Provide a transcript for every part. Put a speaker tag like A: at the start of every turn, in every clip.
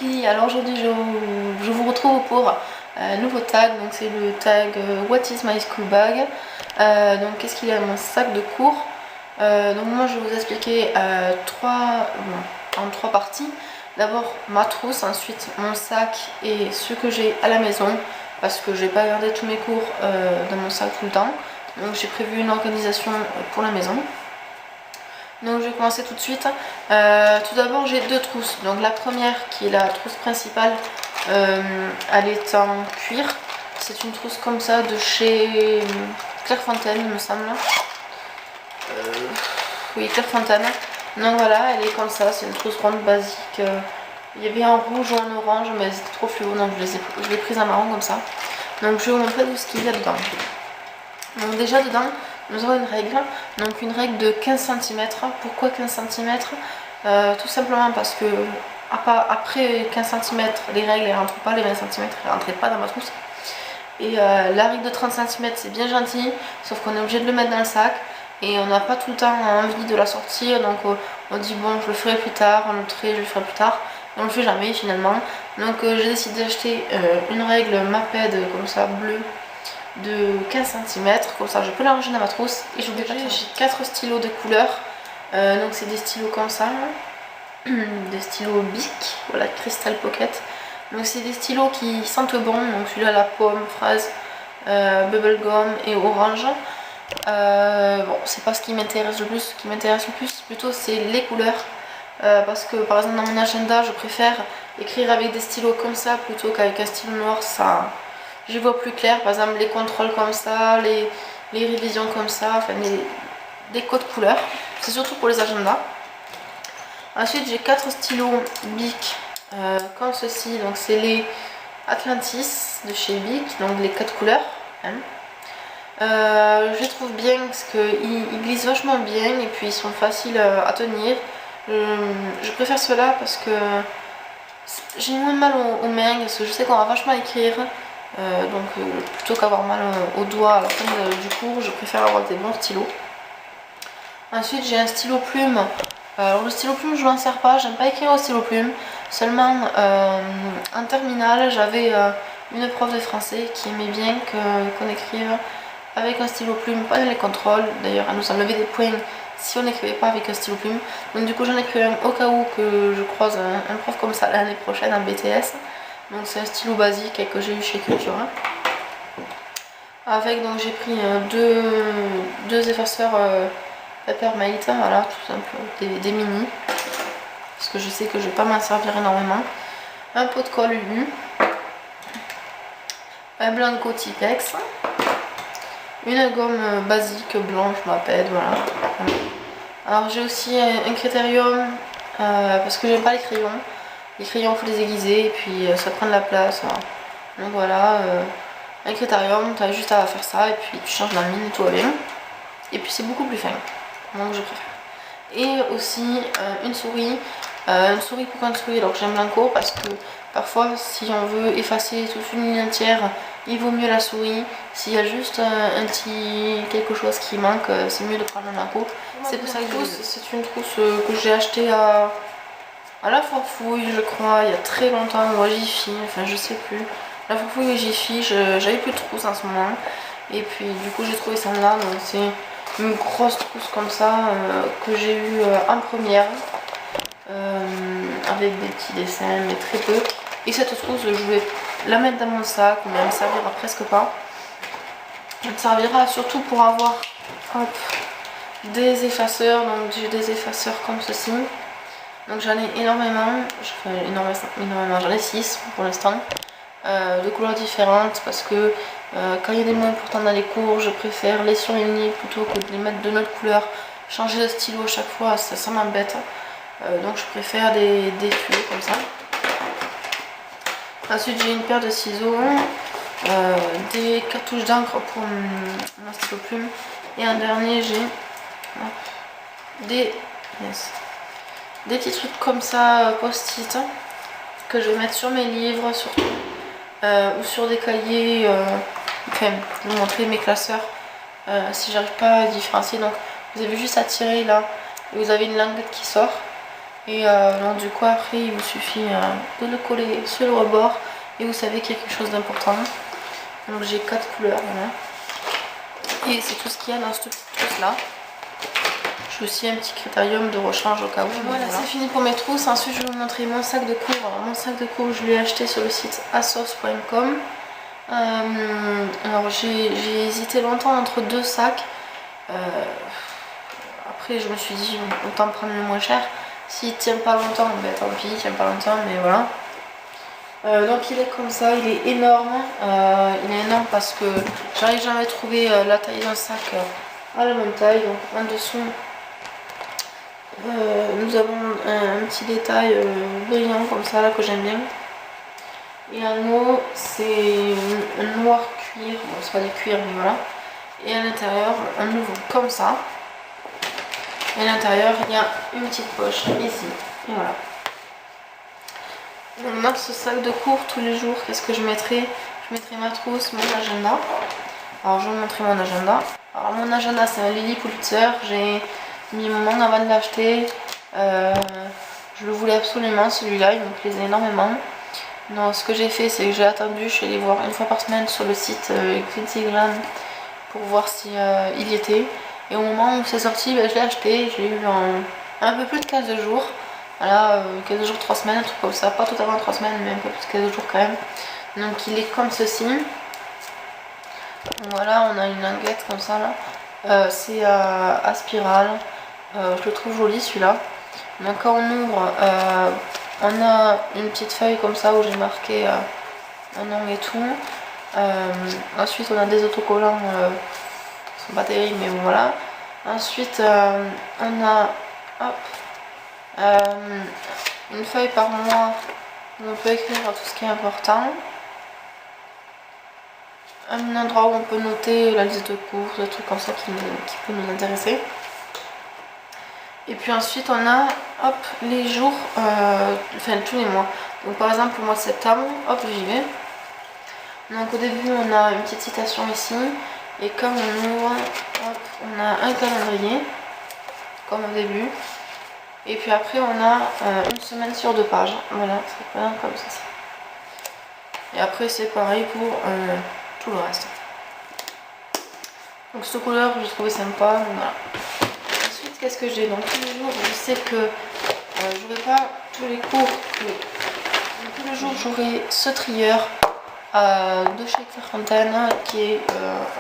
A: filles, alors aujourd'hui je vous retrouve pour un nouveau tag, donc c'est le tag What is my school bag. Donc qu'est-ce qu'il y a dans mon sac de cours. Donc moi je vais vous expliquer en trois parties. D'abord ma trousse, ensuite mon sac et ce que j'ai à la maison, parce que je vais pas garder tous mes cours dans mon sac tout le temps. Donc j'ai prévu une organisation pour la maison. Donc je vais commencer tout de suite. Tout d'abord j'ai deux trousses. Donc la première qui est la trousse principale, elle est en cuir. C'est une trousse comme ça de chez Clairefontaine il me semble. Oui, Clairefontaine. Donc voilà, elle est comme ça, c'est une trousse ronde basique. Il y avait en rouge ou en orange mais c'était trop fluo donc je l'ai prise en marron comme ça. Donc je vais vous montrer tout ce qu'il y a dedans. Donc déjà dedans nous avons une règle, donc une règle de 15 cm. Pourquoi 15 cm? Tout simplement parce que après 15 cm les règles ne rentrent pas, les 20 cm ne rentraient pas dans ma trousse. Et la règle de 30 cm c'est bien gentil, sauf qu'on est obligé de le mettre dans le sac et on n'a pas tout le temps envie de la sortir, donc on dit bon je le ferai plus tard, on le ferai, je le ferai plus tard, et on le fait jamais finalement. Donc j'ai décidé d'acheter une règle Maped comme ça bleue de 15 cm, comme ça je peux la ranger dans ma trousse. Et j'ai 4 stylos de couleur, donc c'est des stylos comme ça, des stylos Bic, voilà, Crystal Pocket. Donc c'est des stylos qui sentent bon, donc celui-là la pomme, fraise, bubblegum et orange. Bon, c'est pas ce qui m'intéresse le plus, ce qui m'intéresse le plus plutôt c'est les couleurs, parce que par exemple dans mon agenda je préfère écrire avec des stylos comme ça plutôt qu'avec un stylo noir, ça j'y vois plus clair. Par exemple les contrôles comme ça, les révisions comme ça, enfin des codes couleurs, c'est surtout pour les agendas. Ensuite j'ai 4 stylos Bic comme ceci, donc c'est les Atlantis de chez Bic, donc les 4 couleurs. Je les trouve bien parce qu'ils glissent vachement bien et puis ils sont faciles à tenir. Je préfère ceux-là parce que j'ai moins mal aux mains, parce que je sais qu'on va vachement écrire. Plutôt qu'avoir mal aux doigts à la fin du cours, je préfère avoir des bons stylos. Ensuite j'ai un stylo plume. Alors le stylo plume je m'en sers pas, j'aime pas écrire au stylo plume. Seulement en terminale j'avais une prof de français qui aimait bien qu'on écrive avec un stylo plume, pas dans les contrôles. D'ailleurs elle nous enlevait des points si on n'écrivait pas avec un stylo plume. Donc du coup j'en ai pris un au cas où que je croise un prof comme ça l'année prochaine en BTS. Donc c'est un stylo basique que j'ai eu chez Cultura. Avec donc j'ai pris deux effaceurs Peppermint, voilà, tout simple, des mini. Parce que je sais que je vais pas m'en servir énormément. Un pot de colle UU. Un Blanco Tipex. Une gomme basique blanche Maped, voilà. Alors j'ai aussi un critérium parce que j'aime pas les crayons. Les crayons, il faut les aiguiser et puis ça prend de la place. Voilà. Donc voilà, un critérium, tu as juste à faire ça et puis tu changes la mine et tout va bien. Et puis c'est beaucoup plus fin, donc je préfère. Et aussi une souris. Pourquoi une souris alors que j'aime Blanco? Parce que parfois si on veut effacer toute une ligne entière, il vaut mieux la souris. S'il y a juste un petit quelque chose qui manque, c'est mieux de prendre un Blanco. C'est pour ça que c'est une trousse que j'ai achetée à la Forfouille, je crois, il y a très longtemps, ou à Jiffy, enfin je sais plus. La Forfouille et Jiffy, j'avais plus de trousse en ce moment. Et puis du coup j'ai trouvé ça là, donc c'est une grosse trousse comme ça que j'ai eu en première. Avec des petits dessins, mais très peu. Et cette trousse, je vais la mettre dans mon sac, mais elle ne me servira presque pas. Elle me servira surtout pour avoir des effaceurs, donc j'ai des effaceurs comme ceci. Donc j'en ai énormément, j'en ai 6 pour l'instant, de couleurs différentes parce que quand il y a des mots importants dans les cours, je préfère les surligner plutôt que de les mettre de notre couleur. Changer de stylo à chaque fois, ça m'embête. Donc je préfère des fluos comme ça. Ensuite j'ai une paire de ciseaux, des cartouches d'encre pour mon stylo plume. Et en dernier j'ai des petits trucs comme ça, post-it, que je vais mettre sur mes livres surtout, ou sur des cahiers, enfin je vais vous montrer mes classeurs si j'arrive pas à différencier. Donc vous avez juste à tirer là, et vous avez une languette qui sort, Et donc du coup après il vous suffit de le coller sur le rebord et vous savez qu'il y a quelque chose d'important. Donc j'ai 4 couleurs, voilà. Et c'est tout ce qu'il y a dans cette trousse là. J'ai aussi un petit critérium de rechange au cas où. Voilà, c'est fini pour mes trousses. Ensuite je vais vous montrer mon sac de cours. Alors, mon sac de cours je l'ai acheté sur le site asos.com. Alors j'ai hésité longtemps entre 2 sacs. Après je me suis dit autant prendre le moins cher. S'il tient pas longtemps, ben tant pis, il tient pas longtemps, mais voilà. Donc il est comme ça, il est énorme. Il est énorme parce que j'arrive jamais à trouver la taille d'un sac à la même taille. Donc en dessous, nous avons un petit détail brillant comme ça là que j'aime bien. Et en haut, c'est un noir cuir. Bon, c'est pas du cuir, mais voilà. Et à l'intérieur, on ouvre comme ça. Et à l'intérieur, il y a une petite poche ici. Et voilà. Donc dans ce sac de cours, tous les jours, qu'est-ce que je mettrai? Je mettrai ma trousse, mon agenda. Alors je vais vous montrer mon agenda. Alors mon agenda, c'est un Lily Pulitzer. J'ai mis un moment avant de l'acheter. Je le voulais absolument, celui-là. Il me plaisait énormément. Donc ce que j'ai fait, c'est que j'ai attendu. Je suis allée voir une fois par semaine sur le site Quintigram pour voir si il y était. Et au moment où c'est sorti, ben, je l'ai acheté. J'ai eu un peu plus de 15 jours. Voilà, 15 jours, 3 semaines, un truc comme ça. Pas totalement 3 semaines, mais un peu plus de 15 jours quand même. Donc il est comme ceci. Donc, voilà, on a une languette comme ça là. C'est à spirale. Je le trouve joli celui-là. Donc quand on ouvre, on a une petite feuille comme ça où j'ai marqué un nom et tout. Ensuite on a des autocollants. Ils sont pas terribles, mais bon voilà. Ensuite on a une feuille par mois où on peut écrire tout ce qui est important. Un endroit où on peut noter la liste de courses, des trucs comme ça qui peut nous intéresser. Et puis ensuite on a les jours, enfin tous les mois. Donc par exemple le mois de septembre, j'y vais. Donc au début on a une petite citation ici. Et comme on ouvre, on a un calendrier, comme au début. Et puis après on a une semaine sur 2 pages. Voilà, c'est pas comme ça. Et après c'est pareil pour tout le reste. Donc cette couleur j'ai trouvé sympa. Donc, voilà. Ensuite qu'est-ce que j'ai? Donc tous les jours je sais que j'aurai pas tous les cours. Tous les jours j'aurai ce trieur de chez Clairefontaine qui est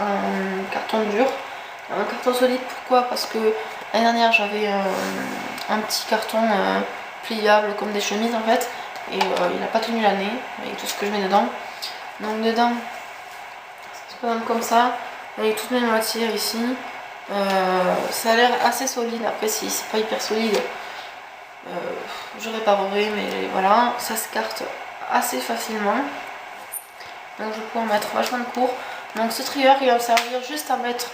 A: un carton dur. Un carton solide, pourquoi? Parce que l'année dernière j'avais un petit carton pliable comme des chemises en fait. Et il n'a pas tenu l'année avec tout ce que je mets dedans. Donc dedans, c'est pas comme ça, avec toutes mes matières ici. Ça a l'air assez solide. Après si c'est pas hyper solide, je réparerai, mais voilà, ça s'écarte assez facilement. Donc je vais pouvoir mettre vachement de cours. Donc ce trieur il va me servir juste à mettre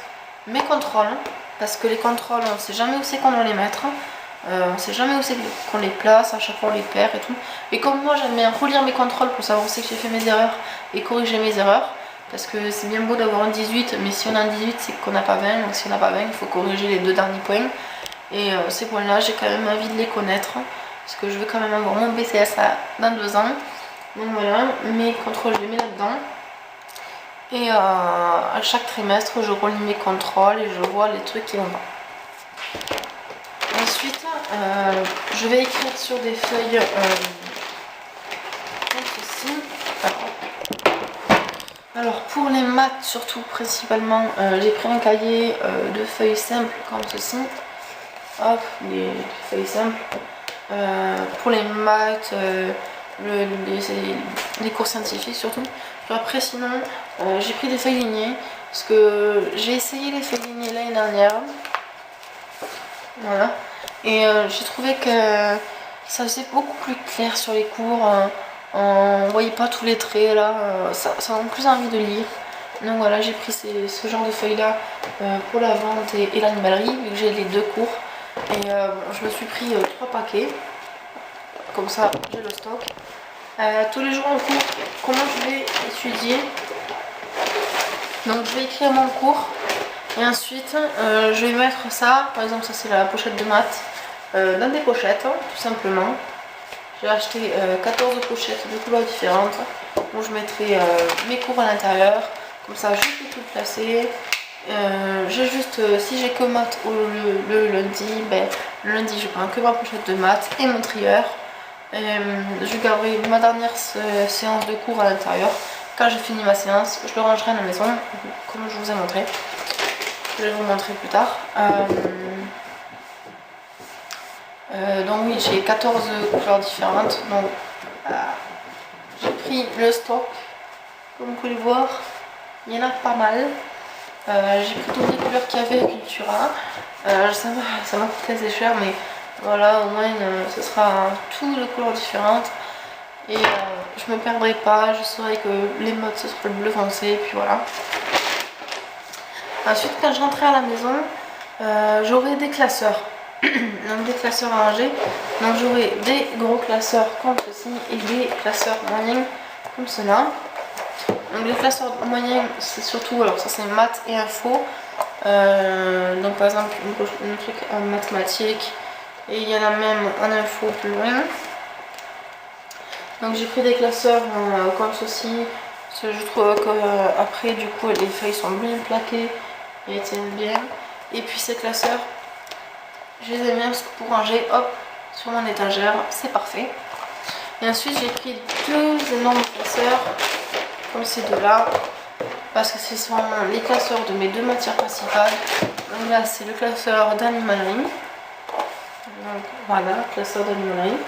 A: mes contrôles. Parce que les contrôles on ne sait jamais où c'est qu'on doit les mettre. On ne sait jamais où c'est qu'on les place, à chaque fois on les perd et tout. Et comme moi j'aime bien relire mes contrôles pour savoir où c'est que j'ai fait mes erreurs et corriger mes erreurs. Parce que c'est bien beau d'avoir un 18, mais si on a un 18 c'est qu'on n'a pas 20. Donc si on n'a pas 20 il faut corriger les 2 derniers points. Et ces points là j'ai quand même envie de les connaître. Parce que je veux quand même avoir mon BTS dans 2 ans. Donc voilà, mes contrôles je les mets là-dedans. Et à chaque trimestre je relis mes contrôles et je vois les trucs qui vont pas. Ensuite je vais écrire sur des feuilles comme ceci. Alors pour les maths surtout principalement j'ai pris un cahier de feuilles simples comme ceci. Hop, les feuilles simples. Pour les maths, les cours scientifiques surtout. Puis après sinon j'ai pris des feuilles lignées parce que j'ai essayé les feuilles lignées l'année dernière. Voilà. Et j'ai trouvé que ça faisait beaucoup plus clair sur les cours. On voyait pas tous les traits là. Ça donne plus envie de lire. Donc voilà, j'ai pris ce genre de feuilles là pour la vente et l'animalerie vu que j'ai les 2 cours. Et je me suis pris 3 paquets. Comme ça j'ai le stock. Tous les jours en cours, comment je vais étudier. Donc je vais écrire mon cours et ensuite je vais mettre ça, par exemple ça c'est la pochette de maths, dans des pochettes, tout simplement. J'ai acheté 14 pochettes de couleurs différentes où je mettrai mes cours à l'intérieur. Comme ça, je peux tout placer. J'ai juste, si j'ai que maths le lundi, ben, le lundi je prends que ma pochette de maths et mon trieur. Je garderai ma dernière séance de cours à l'intérieur. Quand j'ai fini ma séance, je le rangerai à la maison, comme je vous ai montré. Je vais vous montrer plus tard. Donc oui, j'ai 14 couleurs différentes. Donc j'ai pris le stock, comme vous pouvez le voir. Il y en a pas mal. J'ai pris toutes les couleurs qu'il y avait à Cultura. Ça m'a coûté assez cher, mais voilà, au moins ce sera tout de couleurs différentes. Et je me perdrai pas, je saurai que les modes ce sera le bleu foncé, et puis voilà. Ensuite, quand je rentrerai à la maison, j'aurai des classeurs. Donc des classeurs à ranger. Donc j'aurai des gros classeurs comme ceci et des classeurs moyens comme cela. Donc les classeurs moyens, c'est surtout, alors ça c'est maths et info. Donc par exemple un truc en mathématiques et il y en a même en info plus loin. Donc j'ai pris des classeurs comme ceci. Parce que je trouve qu'après du coup les feuilles sont bien plaquées et tiennent bien. Et puis ces classeurs, je les aime bien parce que pour ranger, hop, sur mon étagère, c'est parfait. Et ensuite j'ai pris deux énormes classeurs comme ces deux-là, parce que ce sont les classeurs de mes deux matières principales. Donc là c'est le classeur d'animalerie. Donc voilà, classeur d'animalerie.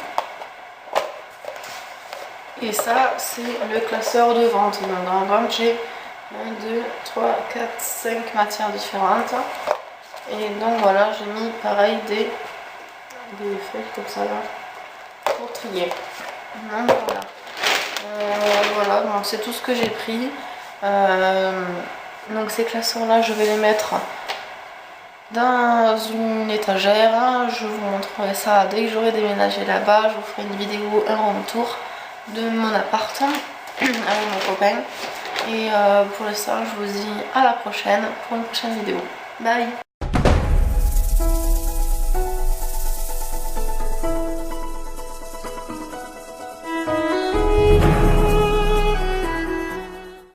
A: Et ça c'est le classeur de vente. Donc dans la vente j'ai 1, 2, 3, 4, 5 matières différentes. Et donc voilà, j'ai mis pareil des feuilles comme ça là pour trier. Donc voilà. Voilà, donc c'est tout ce que j'ai pris. Donc ces classeurs là, je vais les mettre dans une étagère. Je vous montrerai ça dès que j'aurai déménagé là-bas. Je vous ferai une vidéo, un room tour de mon appart avec mon copain. Et pour l'instant, je vous dis à la prochaine pour une prochaine vidéo. Bye!